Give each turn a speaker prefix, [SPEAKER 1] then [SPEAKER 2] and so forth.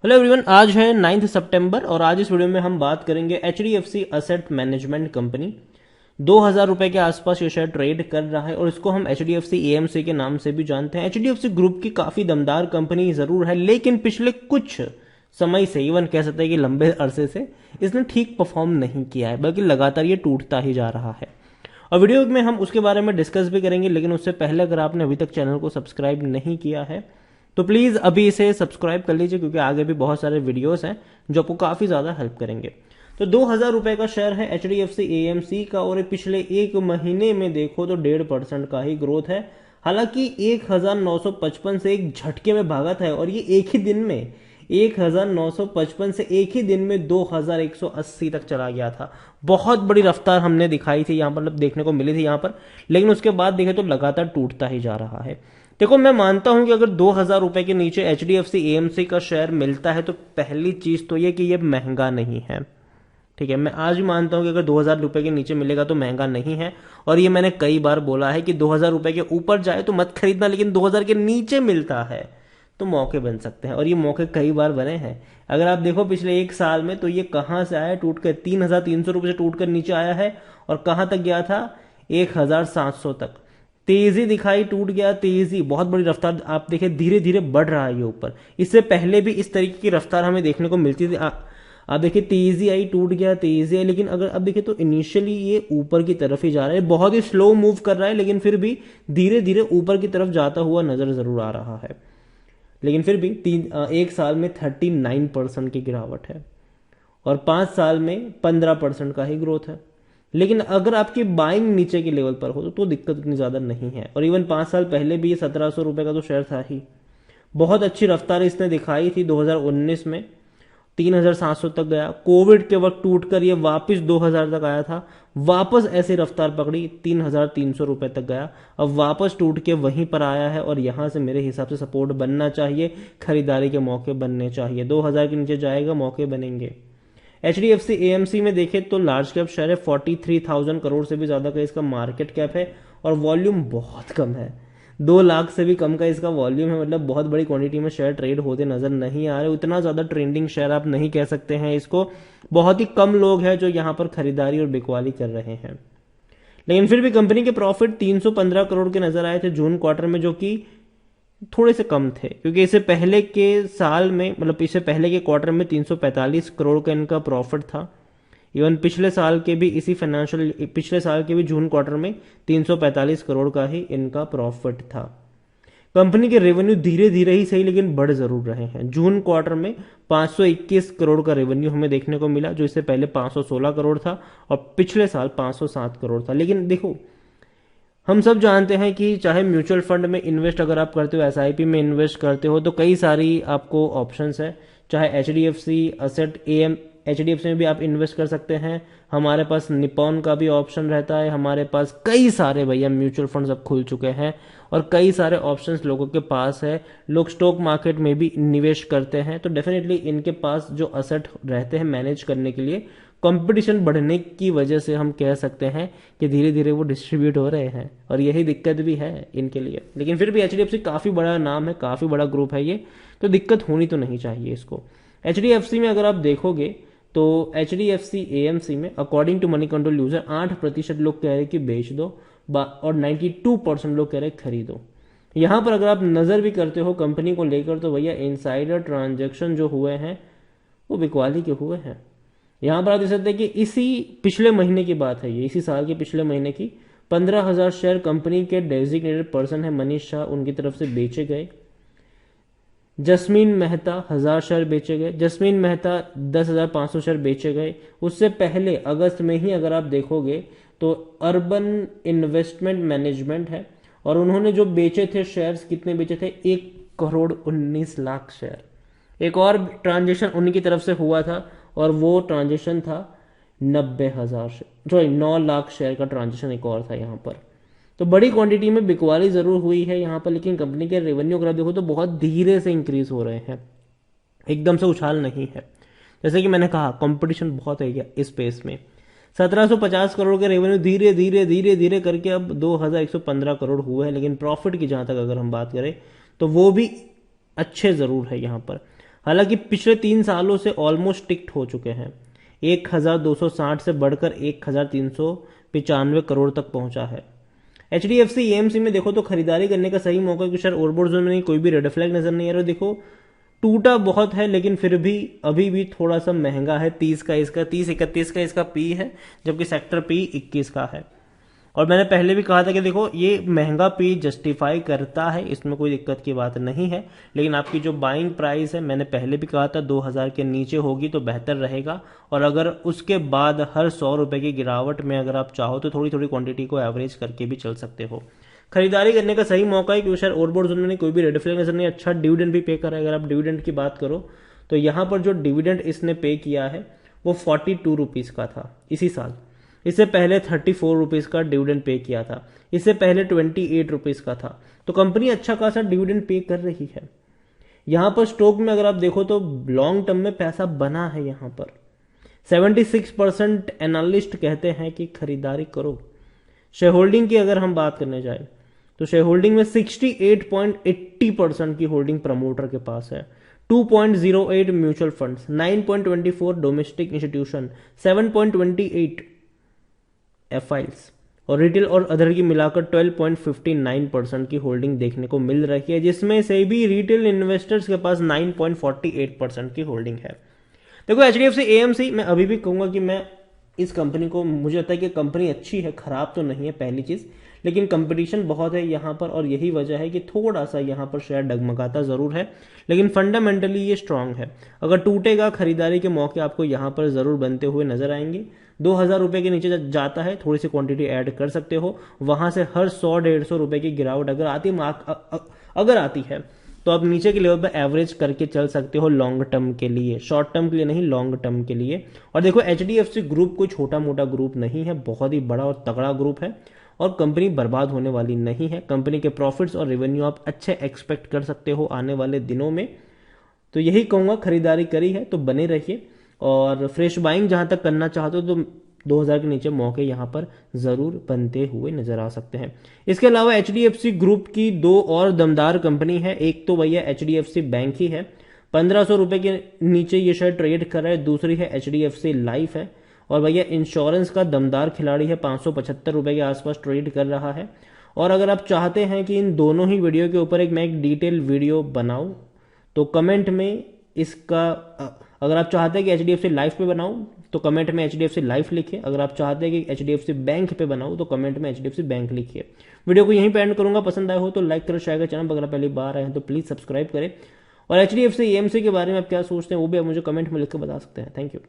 [SPEAKER 1] Hello everyone, आज है 9 सितंबर और आज इस वीडियो में हम बात करेंगे HDFC असेट मैनेजमेंट कंपनी। 2000 रुपए के आसपास ये शेयर ट्रेड कर रहा है और इसको हम HDFC AMC के नाम से भी जानते हैं। HDFC ग्रुप की काफी दमदार कंपनी जरूर है, लेकिन पिछले कुछ समय से, इवन कह सकते हैं कि लंबे अरसे से, इसने ठीक परफॉर्म नहीं किया है, बल्कि लगातार ये टूटता ही जा रहा है। और वीडियो में हम उसके बारे में डिस्कस भी करेंगे, लेकिन उससे पहले अगर आपने अभी तक चैनल को सब्सक्राइब नहीं किया है तो प्लीज अभी इसे सब्सक्राइब कर लीजिए, क्योंकि आगे भी बहुत सारे वीडियोस हैं जो आपको काफी ज्यादा हेल्प करेंगे। तो 2000 रुपए का शेयर है HDFC AMC का, और पिछले एक महीने में देखो तो 1.5% का ही ग्रोथ है। हालांकि 1955 से एक झटके में भागा था, और ये एक ही दिन में 1955 से एक ही दिन में 2180 तक चला गया था। बहुत बड़ी रफ्तार हमने दिखाई थी यहाँ पर, मतलब देखने को मिली थी यहाँ पर, लेकिन उसके बाद देखें तो लगातार टूटता ही जा रहा है। देखो, मैं मानता हूं कि अगर 2000 रुपए के नीचे HDFC AMC का शेयर मिलता है तो पहली चीज तो ये कि ये महंगा नहीं है। ठीक है, मैं आज भी मानता हूं कि अगर 2000 रुपए के नीचे मिलेगा तो महंगा नहीं है, और ये मैंने कई बार बोला है कि 2000 रुपए के ऊपर जाए तो मत खरीदना, लेकिन 2000 के नीचे मिलता है तो मौके बन सकते हैं, और ये मौके कई बार बने हैं। अगर आप देखो पिछले एक साल में, तो ये कहां से आया, टूट कर 3300 रुपए से टूट कर नीचे आया है, और कहां तक गया था, 1700 तक तेजी दिखाई, टूट गया, तेजी बहुत बड़ी रफ्तार आप देखें, धीरे धीरे बढ़ रहा है ये ऊपर। इससे पहले भी इस तरीके की रफ्तार हमें देखने को मिलती थी। आप देखिए, तेजी आई, टूट गया, तेजी आई, लेकिन अगर अब देखिए तो इनिशियली ये ऊपर की तरफ ही जा रहा है। बहुत ही स्लो मूव कर रहा है, लेकिन फिर भी धीरे धीरे ऊपर की तरफ जाता हुआ नजर जरूर आ रहा है। लेकिन फिर भी एक साल में 39% की गिरावट है, और 5 साल में 15% का ही ग्रोथ है। लेकिन अगर आपकी बाइंग नीचे के लेवल पर हो तो दिक्कत उतनी ज्यादा नहीं है। और इवन 5 साल पहले भी ये 1700 रुपए का तो शेयर था ही। बहुत अच्छी रफ्तार इसने दिखाई थी 2019 में, 3700 तक गया। कोविड के वक्त टूटकर ये वापस 2000 तक आया था, वापस ऐसी रफ्तार पकड़ी, 3300 रुपए तक गया, अब वापस टूट के वहीं पर आया है। और यहां से मेरे हिसाब से सपोर्ट बनना चाहिए, खरीदारी के मौके बनने चाहिए। 2000 के नीचे जाएगा, मौके बनेंगे। HDFC AMC में देखें तो लार्ज कैप शेयर है, 43,000 करोड़ से भी ज्यादा का इसका मार्केट कैप है, और वॉल्यूम बहुत कम है, 2 लाख से भी कम का इसका वॉल्यूम है। मतलब बहुत बड़ी क्वांटिटी में शेयर ट्रेड होते नजर नहीं आ रहे। उतना ज्यादा ट्रेंडिंग शेयर आप नहीं कह सकते हैं इसको। बहुत ही कम लोग हैं जो यहाँ पर खरीदारी और बिकवाली कर रहे हैं। लेकिन फिर भी कंपनी के प्रॉफिट 315 करोड़ के नजर आए थे जून क्वार्टर में, जो कि थोड़े से कम थे, क्योंकि इससे पहले के साल में, मतलब इससे पहले के क्वार्टर में 345 करोड़ का इनका प्रॉफिट था। इवन पिछले साल के भी पिछले साल के भी जून क्वार्टर में 345 करोड़ का ही इनका प्रॉफिट था। कंपनी के रेवेन्यू धीरे धीरे ही सही, लेकिन बढ़ जरूर रहे हैं। जून क्वार्टर में 521 करोड़ का रेवेन्यू हमें देखने को मिला, जो इससे पहले 516 करोड़ था, और पिछले साल 507 करोड़ था। लेकिन देखो, हम सब जानते हैं कि चाहे म्यूचुअल फंड में इन्वेस्ट अगर आप करते हो, SIP में इन्वेस्ट करते हो, तो कई सारी आपको ऑप्शंस है। चाहे HDFC असेट HDFC में भी आप इन्वेस्ट कर सकते हैं। हमारे पास निपॉन का भी ऑप्शन रहता है। हमारे पास कई सारे भैया म्यूचुअल फंड्स अब खुल चुके हैं, और कई सारे ऑप्शंस लोगों के पास है। लोग स्टॉक मार्केट में भी निवेश करते हैं, तो डेफिनेटली इनके पास जो असेट रहते हैं मैनेज करने के लिए, कंपटीशन बढ़ने की वजह से हम कह सकते हैं कि धीरे धीरे वो डिस्ट्रीब्यूट हो रहे हैं, और यही दिक्कत भी है इनके लिए। लेकिन फिर भी HDFC काफी बड़ा नाम है, काफी बड़ा ग्रुप है ये, तो दिक्कत होनी तो नहीं चाहिए इसको। HDFC में अगर आप देखोगे तो HDFC AMC में according to money control user 8% लोग कह रहे कि बेच दो, और 92% लोग कह रहे खरीदो। यहां पर अगर आप नजर भी करते हो कंपनी को लेकर, तो भैया इनसाइडर ट्रांजेक्शन जो हुए हैं वो बिकवाली के हुए हैं। यहां पर आप देख सकते हैं कि इसी पिछले महीने की बात है, ये इसी साल के पिछले महीने की, 15,000 शेयर कंपनी के डेजिग्नेटेड पर्सन है मनीष शाह, उनकी तरफ से बेचे गए। जस्मीन मेहता 1000 शेयर बेचे गए। जस्मीन मेहता 10,500 शेयर बेचे गए। उससे पहले अगस्त में ही अगर आप देखोगे तो अर्बन इन्वेस्टमेंट मैनेजमेंट है, और उन्होंने जो बेचे थे शेयर्स, कितने बेचे थे, 1,19,00,000 शेयर। एक और ट्रांजेक्शन उन्हीं की तरफ से हुआ था, और वो ट्रांजेक्शन था 90,000 शेयर, सॉरी 9 लाख शेयर का ट्रांजेक्शन एक और था यहाँ पर। तो बड़ी क्वांटिटी में बिकवाली जरूर हुई है यहाँ पर, लेकिन कंपनी के रेवेन्यू अगर देखो तो बहुत धीरे से इंक्रीज हो रहे हैं, एकदम से उछाल नहीं है। जैसे कि मैंने कहा, कंपटीशन बहुत है इस स्पेस में। 1750 करोड़ के रेवेन्यू धीरे धीरे धीरे धीरे करके अब 2115 करोड़ हुए हैं। लेकिन प्रॉफिट की जहां तक अगर हम बात करें तो वो भी अच्छे जरूर है यहाँ पर। हालांकि पिछले 3 सालों से ऑलमोस्ट टिक्ट हो चुके हैं, 1260 से बढ़कर 1395 करोड़ तक पहुंचा है। HDFC AMC में देखो तो खरीदारी करने का सही मौका, क्योंकि सर ओवरबॉट जोन में नहीं, कोई भी रेड फ्लैग नजर नहीं आ रहा। देखो टूटा बहुत है, लेकिन फिर भी अभी भी थोड़ा सा महंगा है। 30 का इसका 30-31 का इसका पी है, जबकि सेक्टर पी 21 का है। और मैंने पहले भी कहा था कि देखो ये महंगा पी जस्टिफाई करता है, इसमें कोई दिक्कत की बात नहीं है, लेकिन आपकी जो बाइंग प्राइस है, मैंने पहले भी कहा था 2000 के नीचे होगी तो बेहतर रहेगा। और अगर उसके बाद हर 100 रुपए की गिरावट में अगर आप चाहो तो थोड़ी थोड़ी क्वांटिटी को एवरेज करके भी चल सकते हो। खरीदारी करने का सही मौका है, क्योंकि शायद ओवरबॉट जोन में कोई भी रेड फ्लैग नजर नहीं, अच्छा डिविडेंड भी पे करा है। अगर आप डिविडेंड की बात करो तो यहाँ पर जो डिविडेंड इसने पे किया है वो 42 रुपीज का था इसी साल। इससे पहले 34 रुपीज का डिविडेंड पे किया था, इससे पहले 28 रुपीज का था। तो कंपनी अच्छा खासा डिविडेंड पे कर रही है। यहां पर स्टॉक में अगर आप देखो तो लॉन्ग टर्म में पैसा बना है। यहां पर 76% एनालिस्ट कहते हैं कि खरीदारी करो। शेयर होल्डिंग की अगर हम बात करने जाए तो शेयर होल्डिंग में 68.80% की होल्डिंग प्रमोटर के पास है, 2.08 म्यूचुअल फंड्स, 9.24 डोमेस्टिक इंस्टीट्यूशन, 7.28 एफआईल्स और रिटेल और अदर की मिलाकर 12.59% की होल्डिंग देखने को मिल रही है, जिसमें से भी रिटेल इन्वेस्टर्स के पास 9.48% की होल्डिंग है। देखो HDFC AMC मैं अभी भी कहूंगा कि मैं इस कंपनी को, मुझे लगता है कि कंपनी अच्छी है, खराब तो नहीं है पहली चीज, लेकिन कंपटीशन बहुत है यहाँ पर और यही वजह है कि थोड़ा सा यहाँ पर शेयर डगमगाता जरूर है, लेकिन फंडामेंटली ये स्ट्रांग है। अगर टूटेगा खरीदारी के मौके आपको यहाँ पर जरूर बनते हुए नजर आएंगे। 2000 रुपए के नीचे जाता है, थोड़ी सी क्वांटिटी ऐड कर सकते हो, वहां से हर 100-150 रुपए की गिरावट अगर आती है तो आप नीचे के लेवल पर एवरेज करके चल सकते हो लॉन्ग टर्म के लिए, शॉर्ट टर्म के लिए नहीं, लॉन्ग टर्म के लिए। और देखो HDFC ग्रुप कोई छोटा मोटा ग्रुप नहीं है, बहुत ही बड़ा और तगड़ा ग्रुप है और कंपनी बर्बाद होने वाली नहीं है। कंपनी के प्रॉफिट्स और रेवेन्यू आप अच्छे एक्सपेक्ट कर सकते हो आने वाले दिनों में। तो यही कहूंगा, खरीदारी करी है तो बने रहिए और फ्रेश बाइंग जहां तक करना चाहते हो तो 2000 के नीचे मौके यहां पर जरूर बनते हुए नजर आ सकते हैं। इसके अलावा HDFC ग्रुप की 2 और दमदार कंपनी है। एक तो भैया HDFC बैंक ही है, 1500 रुपए के नीचे ये शेयर ट्रेड कर रहा है। दूसरी है HDFC लाइफ है, और भैया इंश्योरेंस का दमदार खिलाड़ी है, 575 रुपए के आसपास ट्रेड कर रहा है। और अगर आप चाहते हैं कि इन दोनों ही वीडियो के ऊपर मैं एक डिटेल वीडियो बनाऊं तो कमेंट में इसका, अगर आप चाहते हैं कि HDFC लाइफ पे बनाऊं तो कमेंट में HDFC लाइफ लिखिए। अगर आप चाहते हैं कि HDFC बैंक पे बनाऊं तो कमेंट में HDFC बैंक लिखिए। वीडियो को यहीं पे एंड करूंगा। पसंद आया हो तो लाइक करो, शेयर करो, चैनल पर अगर पहली बार आए हैं तो प्लीज सब्सक्राइब करें। और HDFC AMC के बारे में आप क्या सोचते हैं वो भी आप मुझे कमेंट में लिख कर बता सकते हैं। Thank you.